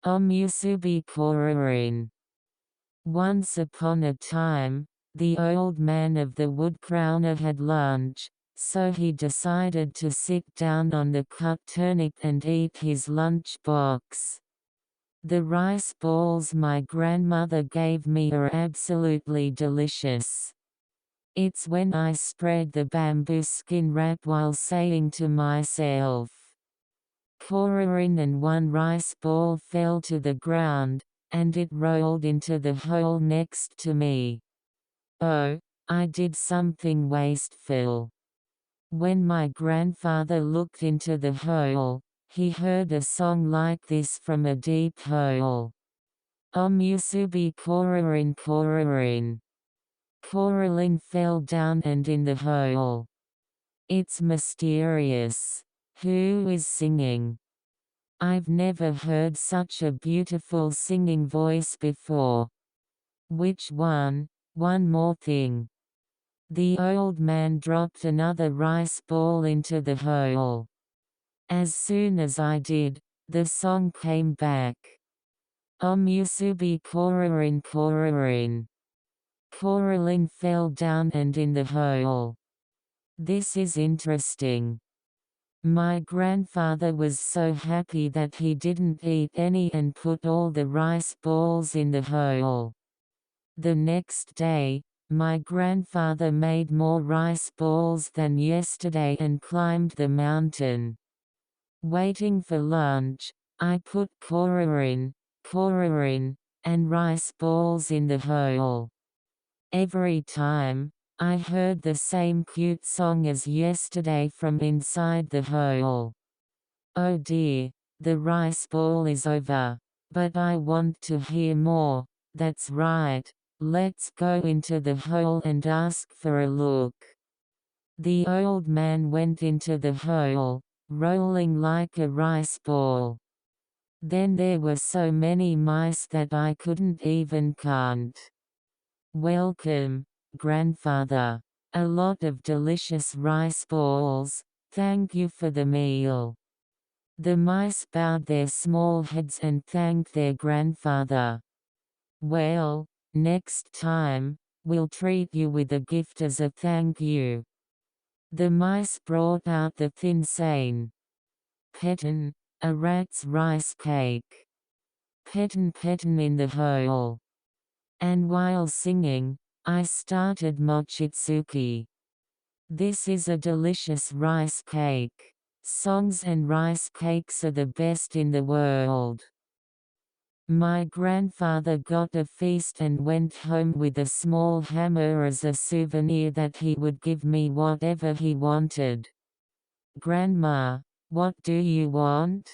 Omusubi kororin. Once upon a time, the old man of the woodcrowner had lunch, so he decided to sit down on the cut turnip and eat his lunch box. The rice balls my grandmother gave me are absolutely delicious. It's when I spread the bamboo skin wrap while saying to myself, kororin, and one rice ball fell to the ground, and it rolled into the hole next to me. Oh, I did something wasteful. When my grandfather looked into the hole, he heard a song like this from a deep hole. Omusubi kororin kororin. Kororin fell down and in the hole. It's mysterious. Who is singing? I've never heard such a beautiful singing voice before. Which one? One more thing. The old man dropped another rice ball into the hole. As soon as I did, the song came back. Omusubi kororin kororin. Kororin fell down and in the hole. This is interesting. My grandfather was so happy that he didn't eat any and put all the rice balls in the hole. The next day, my grandfather made more rice balls than yesterday and climbed the mountain. Waiting for lunch, I put kororin, and rice balls in the hole. Every time, I heard the same cute song as yesterday from inside the hole. Oh dear, the rice ball is over. But I want to hear more. That's right, let's go into the hole and ask for a look. The old man went into the hole, rolling like a rice ball. Then there were so many mice that I couldn't even count. Welcome, grandfather. A lot of delicious rice balls, thank you for the meal. The mice bowed their small heads and thanked their grandfather. Well, next time, we'll treat you with a gift as a thank you. The mice brought out the thin seine. Petten, a rat's rice cake. Petten in the hole. And while singing, I started mochitsuki. This is a delicious rice cake. Songs and rice cakes are the best in the world. My grandfather got a feast and went home with a small hammer as a souvenir that he would give me whatever he wanted. Grandma, what do you want?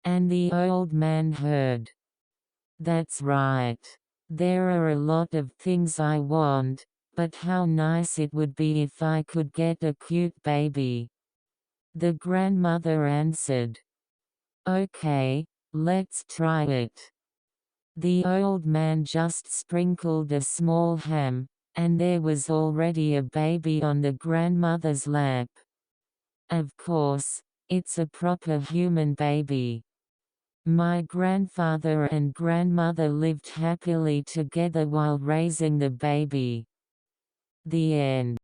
And the old man heard. That's right. There are a lot of things I want, but how nice it would be if I could get a cute baby. The grandmother answered. Okay, let's try it. The old man just sprinkled a small ham, and there was already a baby on the grandmother's lap. Of course, it's a proper human baby. My grandfather and grandmother lived happily together while raising the baby. The end.